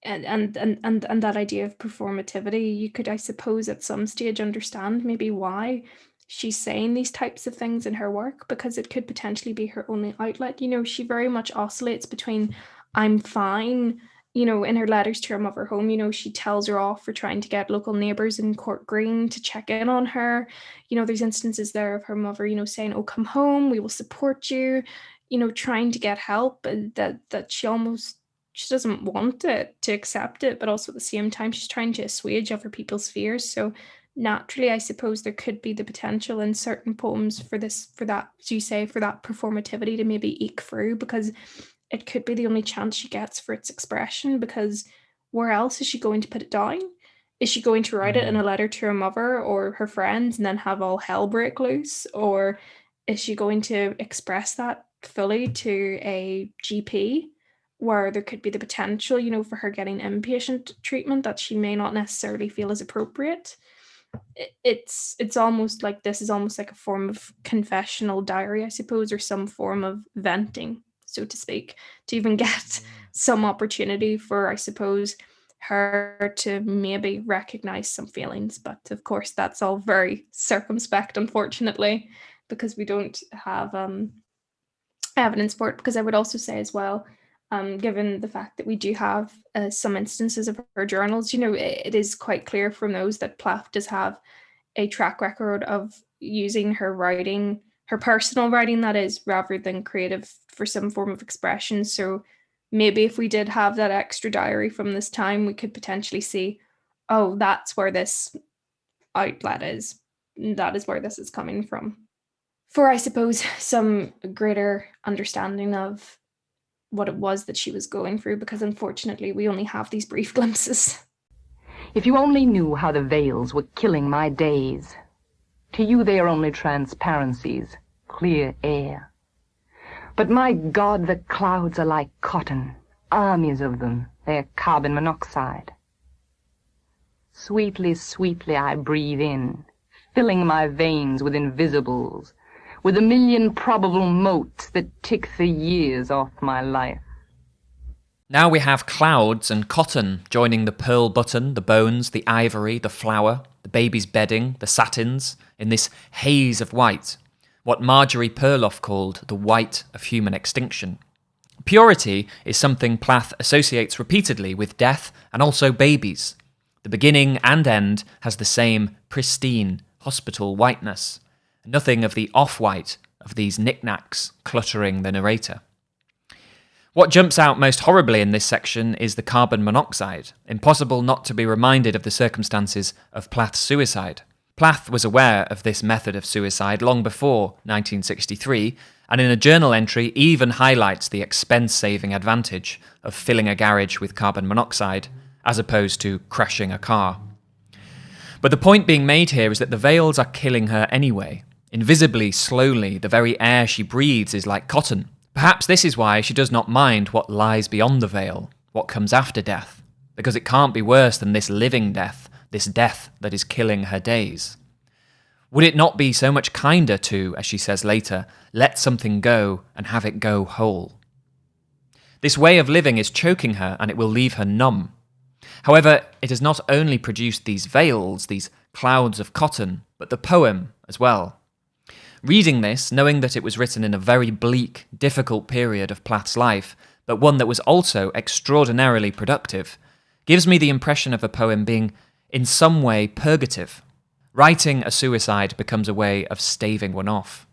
C: And that idea of performativity, you could, I suppose, at some stage understand maybe why she's saying these types of things in her work, because it could potentially be her only outlet. She very much oscillates between I'm fine, in her letters to her mother home, she tells her off for trying to get local neighbours in Court Green to check in on her. There's instances there of her mother, saying, oh, come home, we will support you, trying to get help, and that she doesn't want it to accept it, but also at the same time, she's trying to assuage other people's fears. So naturally, I suppose there could be the potential in certain poems for that, as you say, for that performativity to maybe eke through, because it could be the only chance she gets for its expression, because where else is she going to put it down? Is she going to write it in a letter to her mother or her friends and then have all hell break loose? Or is she going to express that fully to a GP, where there could be the potential, for her getting inpatient treatment that she may not necessarily feel is appropriate? It's almost like this is almost like a form of confessional diary, I suppose, or some form of venting, so to speak, to even get some opportunity for, I suppose, her to maybe recognize some feelings. But of course, that's all very circumspect, unfortunately, because we don't have evidence for it. Because I would also say as well, given the fact that we do have some instances of her journals, it is quite clear from those that Plath does have a track record of using her writing, her personal writing, that is, rather than creative, for some form of expression. So maybe if we did have that extra diary from this time, we could potentially see, oh, that's where this outlet is. That is where this is coming from. For, I suppose, some greater understanding of what it was that she was going through, because unfortunately we only have these brief glimpses.
A: If you only knew how the veils were killing my days. To you they are only transparencies, clear air. But my God, the clouds are like cotton, armies of them, they're carbon monoxide. Sweetly, sweetly I breathe in, filling my veins with invisibles, with a million probable motes that tick the years off my life.
B: Now we have clouds and cotton joining the pearl button, the bones, the ivory, the flower, the baby's bedding, the satins, in this haze of white, what Marjorie Perloff called the white of human extinction. Purity is something Plath associates repeatedly with death and also babies. The beginning and end has the same pristine hospital whiteness. Nothing of the off-white of these knickknacks cluttering the narrator. What jumps out most horribly in this section is the carbon monoxide. Impossible not to be reminded of the circumstances of Plath's suicide. Plath was aware of this method of suicide long before 1963, and in a journal entry even highlights the expense-saving advantage of filling a garage with carbon monoxide, as opposed to crashing a car. But the point being made here is that the veils are killing her anyway. Invisibly, slowly, the very air she breathes is like cotton. Perhaps this is why she does not mind what lies beyond the veil, what comes after death, because it can't be worse than this living death, this death that is killing her days. Would it not be so much kinder to, as she says later, let something go and have it go whole? This way of living is choking her and it will leave her numb. However, it has not only produced these veils, these clouds of cotton, but the poem as well. Reading this, knowing that it was written in a very bleak, difficult period of Plath's life, but one that was also extraordinarily productive, gives me the impression of a poem being, in some way, purgative. Writing a suicide becomes a way of staving one off.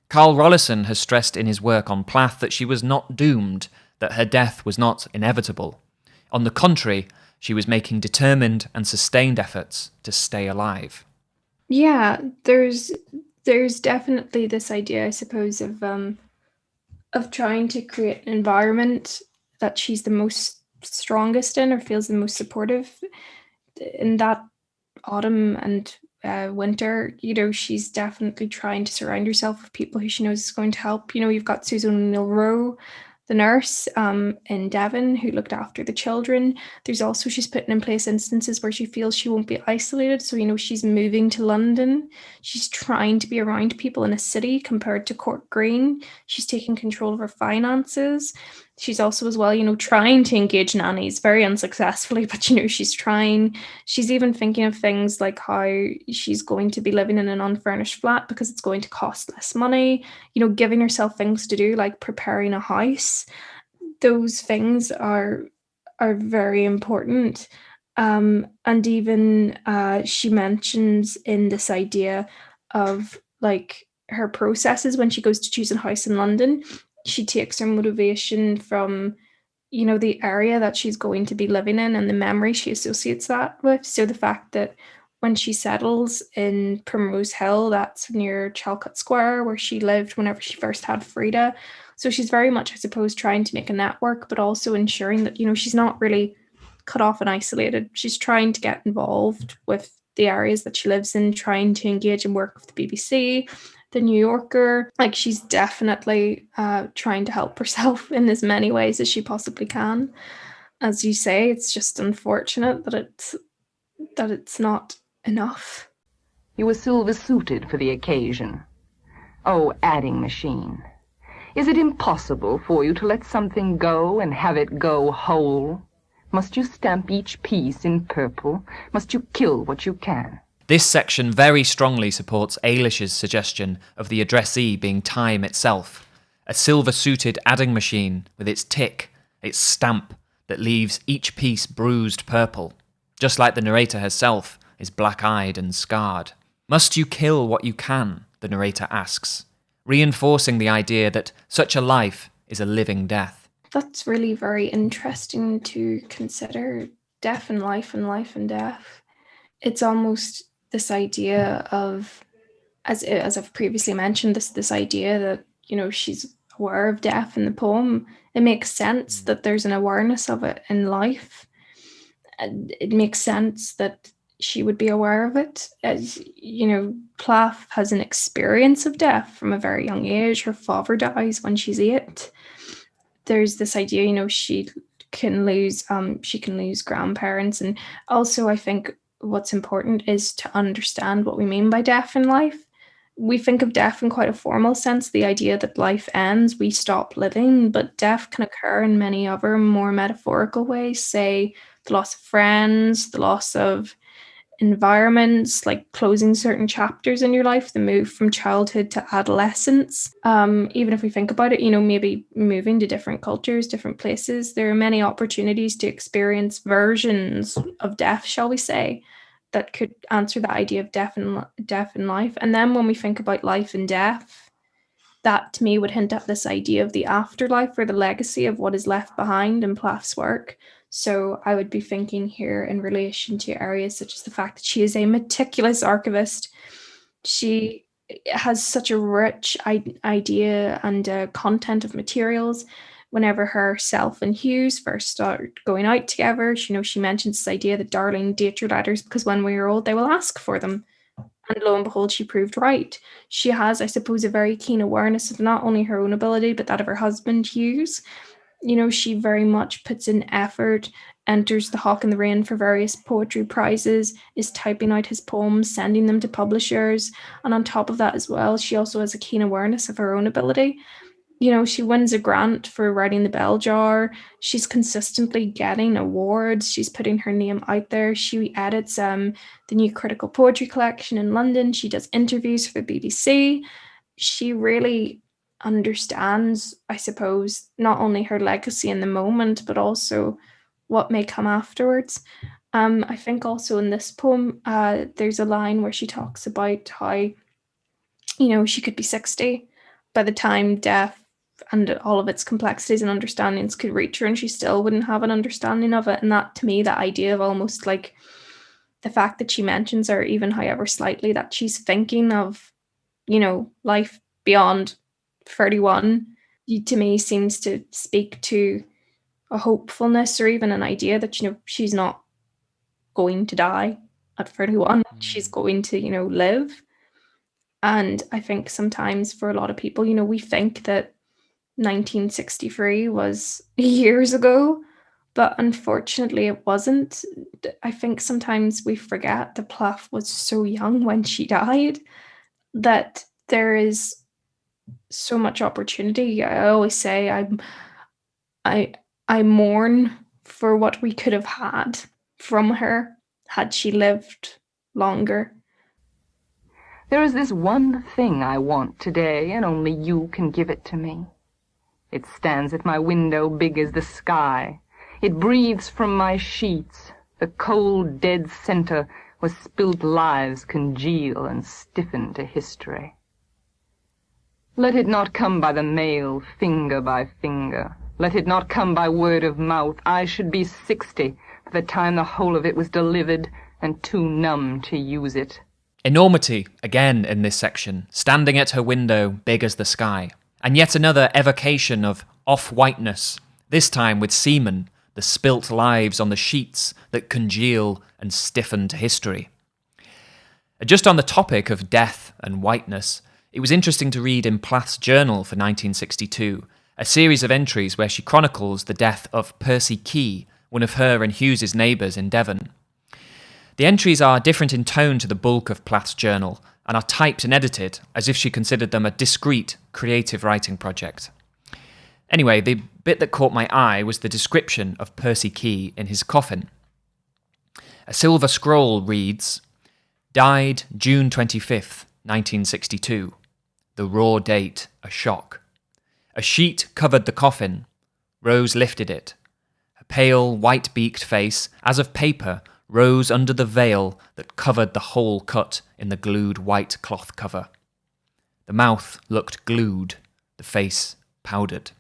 B: Carl Rollison has stressed in his work on Plath that she was not doomed, that her death was not inevitable. On the contrary, she was making determined and sustained efforts to stay alive.
C: Yeah, there's definitely this idea, I suppose, of of trying to create an environment that she's the most strongest in or feels the most supportive in that autumn and winter. She's definitely trying to surround herself with people who she knows is going to help. You've got Susan O'Neill Rowe, the nurse in Devon, who looked after the children. There's also, she's putting in place instances where she feels she won't be isolated. So, she's moving to London. She's trying to be around people in a city compared to Court Green. She's taking control of her finances. She's also as well, trying to engage nannies very unsuccessfully, but, she's trying. She's even thinking of things like how she's going to be living in an unfurnished flat because it's going to cost less money, giving herself things to do like preparing a house. Those things are very important. And even she mentions in this idea of like her processes when she goes to choose a house in London, she takes her motivation from the area that she's going to be living in and the memory she associates that with. So the fact that when she settles in Primrose Hill, that's near Chalcot Square, where she lived whenever she first had Frida. So she's very much, I suppose, trying to make a network, but also ensuring that, she's not really cut off and isolated. She's trying to get involved with the areas that she lives in, trying to engage and work with the BBC, the New Yorker. Like, she's definitely trying to help herself in as many ways as she possibly can. As you say, it's just unfortunate that it's not enough.
A: You were silver-suited for the occasion. Oh, adding machine. Is it impossible for you to let something go and have it go whole? Must you stamp each piece in purple? Must you kill what you can?
B: This section very strongly supports Eilish's suggestion of the addressee being time itself, a silver-suited adding machine with its tick, its stamp that leaves each piece bruised purple, just like the narrator herself is black-eyed and scarred. Must you kill what you can, the narrator asks, reinforcing the idea that such a life is a living death.
C: That's really very interesting to consider, death and life and death. It's almost this idea of, as I've previously mentioned, this idea that, she's aware of death in the poem. It makes sense that there's an awareness of it in life. And it makes sense that she would be aware of it. As Plath has an experience of death from a very young age. Her father dies when she's 8. There's this idea, she can lose grandparents. And also, I think what's important is to understand what we mean by death in life. We think of death in quite a formal sense, the idea that life ends, we stop living, but death can occur in many other more metaphorical ways, say the loss of friends, the loss of environments, like closing certain chapters in your life, the move from childhood to adolescence. Even if we think about it, maybe moving to different cultures, different places, there are many opportunities to experience versions of death, shall we say, that could answer the idea of death in life. And then when we think about life and death, that to me would hint at this idea of the afterlife or the legacy of what is left behind in Plath's work. So I would be thinking here in relation to areas such as the fact that she is a meticulous archivist. She has such a rich idea and content of materials. Whenever herself and Hughes first start going out together, she mentions this idea that darling, date your letters because when we are old, they will ask for them. And lo and behold, she proved right. She has, I suppose, a very keen awareness of not only her own ability, but that of her husband, Hughes. She very much puts in effort, enters the Hawk in the Rain for various poetry prizes, is typing out his poems, sending them to publishers. And on top of that as well, she also has a keen awareness of her own ability. She wins a grant for writing The Bell Jar. She's consistently getting awards. She's putting her name out there. She edits the new critical poetry collection in London. She does interviews for the BBC. She really understands, I suppose, not only her legacy in the moment, but also what may come afterwards. I think also in this poem, there's a line where she talks about how, she could be 60 by the time death and all of its complexities and understandings could reach her, and she still wouldn't have an understanding of it. And that, to me, that idea of almost like the fact that she mentions, or even however slightly, that she's thinking of, life beyond 31 to me seems to speak to a hopefulness or even an idea that, she's not going to die at 31. She's going to, live. And I think sometimes for a lot of people, we think that 1963 was years ago, but unfortunately it wasn't. I think sometimes we forget that Plath was so young when she died, that there is so much opportunity. I always say I mourn for what we could have had from her had she lived longer.
A: There is this one thing I want today, and only you can give it to me. It stands at my window big as the sky. It breathes from my sheets. The cold, dead center where spilt lives congeal and stiffen to history. Let it not come by the mail, finger by finger. Let it not come by word of mouth. I should be 60 by the time the whole of it was delivered, and too numb to use it.
B: Enormity, again in this section, standing at her window, big as the sky. And yet another evocation of off-whiteness, this time with semen, the spilt lives on the sheets that congeal and stiffen to history. Just on the topic of death and whiteness, it was interesting to read in Plath's journal for 1962, a series of entries where she chronicles the death of Percy Key, one of her and Hughes's neighbours in Devon. The entries are different in tone to the bulk of Plath's journal and are typed and edited as if she considered them a discrete, creative writing project. Anyway, the bit that caught my eye was the description of Percy Key in his coffin. A silver scroll reads, "Died June 25th, 1962. The raw date, a shock. A sheet covered the coffin. Rose lifted it. A pale, white-beaked face, as of paper, rose under the veil that covered the hole cut in the glued white cloth cover. The mouth looked glued, the face powdered."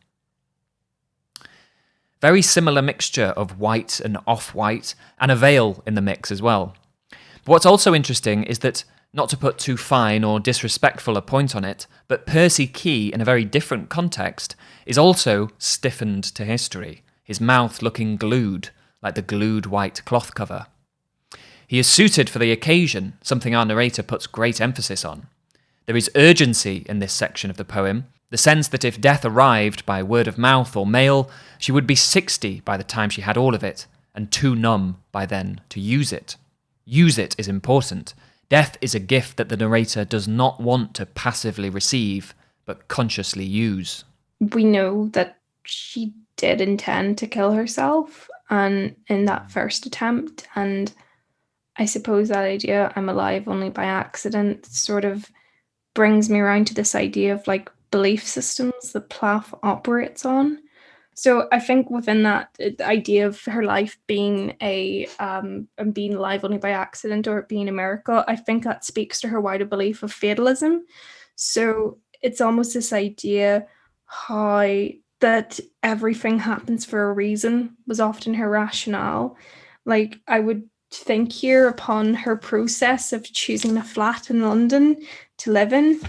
B: Very similar mixture of white and off-white, and a veil in the mix as well. But what's also interesting is that, not to put too fine or disrespectful a point on it, but Percy Key, in a very different context, is also stiffened to history, his mouth looking glued, like the glued white cloth cover. He is suited for the occasion, something our narrator puts great emphasis on. There is urgency in this section of the poem, the sense that if death arrived by word of mouth or mail, she would be 60 by the time she had all of it, and too numb by then to use it. Use it is important. Death is a gift that the narrator does not want to passively receive, but consciously use.
C: We know that she did intend to kill herself and in that first attempt, and I suppose that idea, I'm alive only by accident, sort of brings me around to this idea of like belief systems that Plath operates on. So I think within that, the idea of her life being being alive only by accident or it being a miracle, I think that speaks to her wider belief of fatalism. So it's almost this idea how that everything happens for a reason was often her rationale. Like I would think here upon her process of choosing a flat in London to live in,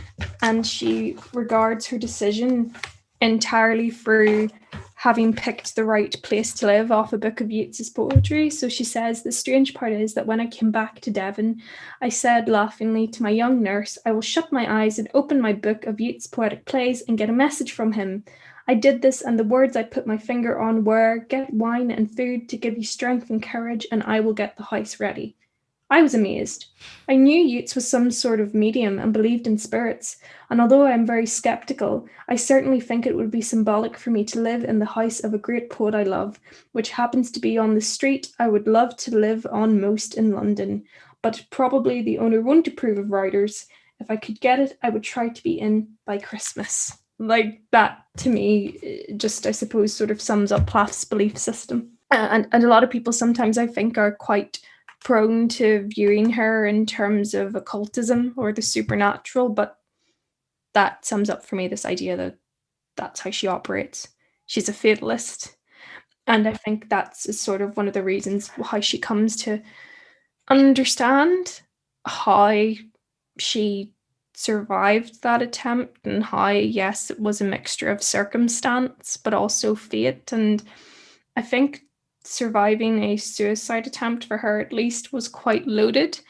C: and she regards her decision entirely through having picked the right place to live off a book of Yeats's poetry. So she says, "The strange part is that when I came back to Devon, I said laughingly to my young nurse, I will shut my eyes and open my book of Yeats' poetic plays and get a message from him. I did this, and the words I put my finger on were, get wine and food to give you strength and courage, and I will get the house ready." I was amazed. I knew Yeats was some sort of medium and believed in spirits, and although I am very sceptical, I certainly think it would be symbolic for me to live in the house of a great poet I love, which happens to be on the street I would love to live on most in London, but probably the owner won't approve of writers. If I could get it, I would try to be in by Christmas. Like that, to me, just, I suppose, sort of sums up Plath's belief system. And a lot of people sometimes, I think, are quite prone to viewing her in terms of occultism or the supernatural, but that sums up for me this idea that that's how she operates. She's a fatalist, and I think that's sort of one of the reasons why she comes to understand how she survived that attempt and how, yes, it was a mixture of circumstance, but also fate. And I think surviving a suicide attempt for her, at least, was quite loaded.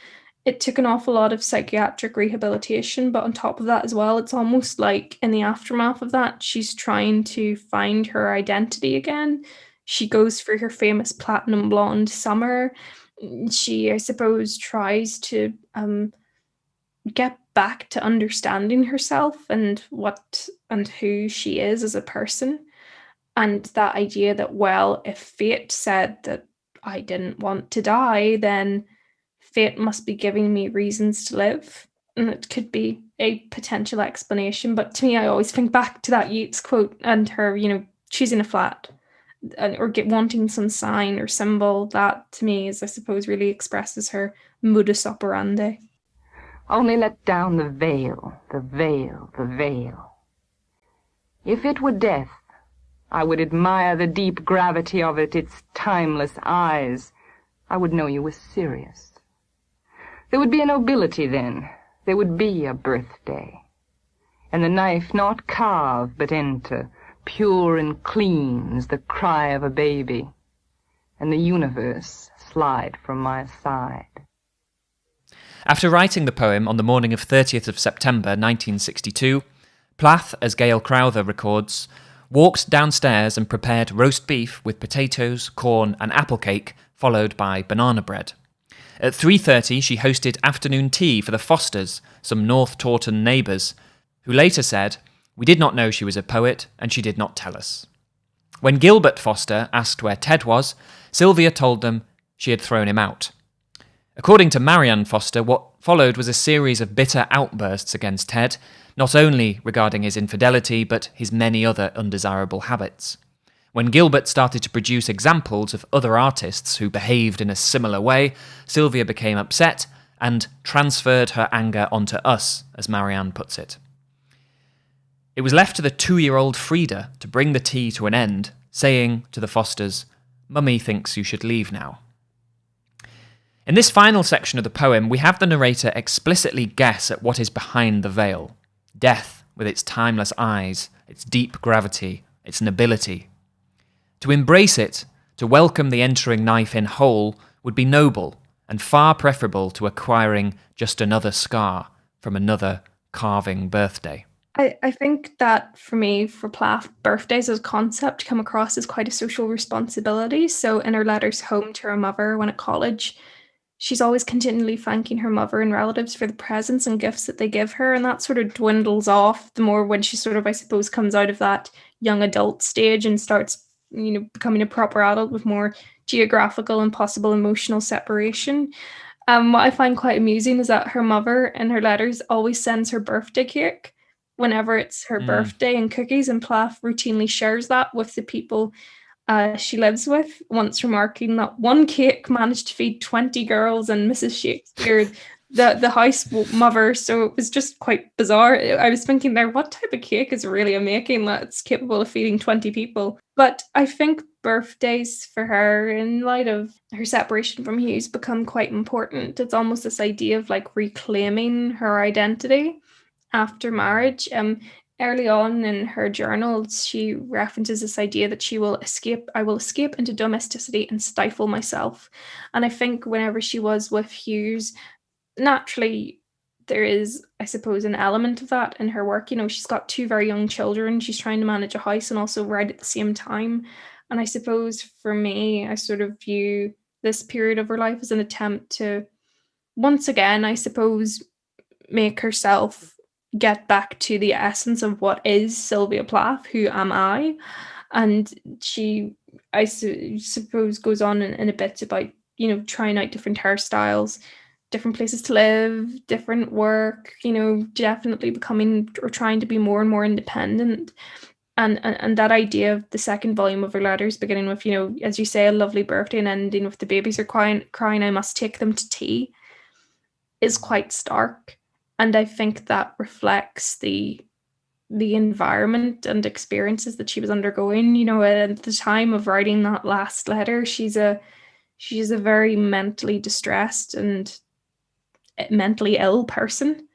C: It took an awful lot of psychiatric rehabilitation, but on top of that as well, it's almost like in the aftermath of that, she's trying to find her identity again. She goes for her famous platinum blonde summer. She, I suppose, tries to get back to understanding herself and what and who she is as a person. And that idea that, well, if fate said that I didn't want to die, then fate must be giving me reasons to live. And it could be a potential explanation. But to me, I always think back to that Yeats quote and her, choosing a flat or wanting some sign or symbol. That to me is, I suppose, really expresses her modus operandi.
A: Only let down the veil, the veil, the veil. If it were death, I would admire the deep gravity of it, its timeless eyes. I would know you were serious. There would be a nobility then. There would be a birthday. And the knife not carve but enter, pure and clean as the cry of a baby. And the universe slide from my side.
B: After writing the poem on the morning of 30th of September 1962, Plath, as Gail Crowther records, walked downstairs and prepared roast beef with potatoes, corn and apple cake, followed by banana bread. At 3:30 she hosted afternoon tea for the Fosters, some North Taunton neighbours, who later said, "We did not know she was a poet, and she did not tell us." When Gilbert Foster asked where Ted was, Sylvia told them she had thrown him out. According to Marianne Foster, what followed was a series of bitter outbursts against Ted, not only regarding his infidelity, but his many other undesirable habits. When Gilbert started to produce examples of other artists who behaved in a similar way, Sylvia became upset and transferred her anger onto us, as Marianne puts it. It was left to the 2-year-old Frida to bring the tea to an end, saying to the Fosters, "Mummy thinks you should leave now." In this final section of the poem, we have the narrator explicitly guess at what is behind the veil. Death, with its timeless eyes, its deep gravity, its nobility. To embrace it, to welcome the entering knife in whole, would be noble and far preferable to acquiring just another scar from another carving birthday.
C: I think that for me, for Plath, birthdays as a concept come across as quite a social responsibility. So in her letters home to her mother when at college, she's always continually thanking her mother and relatives for the presents and gifts that they give her. And that sort of dwindles off the more when she sort of, I suppose, comes out of that young adult stage and starts, becoming a proper adult with more geographical and possible emotional separation. What I find quite amusing is that her mother in her letters always sends her birthday cake whenever it's her birthday and cookies, and Plath routinely shares that with the people she lives with, once remarking that one cake managed to feed 20 girls and Mrs. Shakespeare, the house mother. So it was just quite bizarre. I was thinking there, what type of cake is Aurelia making that's capable of feeding 20 people? But I think birthdays for her, in light of her separation from Hughes, become quite important. It's almost this idea of like reclaiming her identity after marriage. Early on in her journals, she references this idea that I will escape into domesticity and stifle myself. And I think whenever she was with Hughes, naturally, there is, I suppose, an element of that in her work. She's got 2 very young children. She's trying to manage a house and also write at the same time. And I suppose for me, I sort of view this period of her life as an attempt to, once again, I suppose, make herself get back to the essence of what is Sylvia Plath, who am I? And she, I suppose, goes on in a bit about, trying out different hairstyles, different places to live, different work, definitely becoming or trying to be more and more independent. And that idea of the second volume of her letters, beginning with, as you say, a lovely birthday and ending with the babies are crying, I must take them to tea, is quite stark. And I think that reflects the environment and experiences that she was undergoing. At the time of writing that last letter, she's a very mentally distressed and mentally ill person.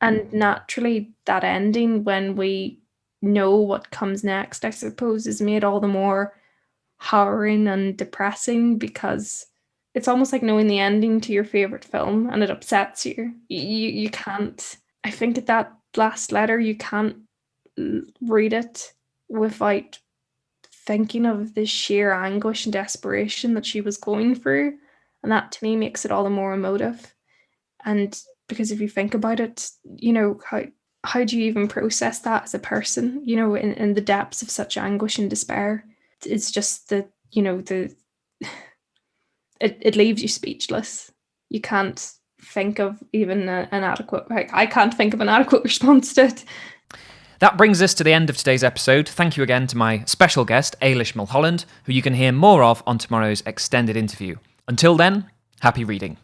C: And naturally, that ending, when we know what comes next, I suppose, is made all the more harrowing and depressing, because it's almost like knowing the ending to your favorite film, and it upsets you. You can't. I think at that last letter, you can't read it without thinking of the sheer anguish and desperation that she was going through, and that to me makes it all the more emotive. And because if you think about it, how do you even process that as a person, in the depths of such anguish and despair? It's just that, it leaves you speechless. You can't think of even an adequate, I can't think of an adequate response to it.
B: That brings us to the end of today's episode. Thank you again to my special guest, Eilish Mulholland, who you can hear more of on tomorrow's extended interview. Until then, happy reading.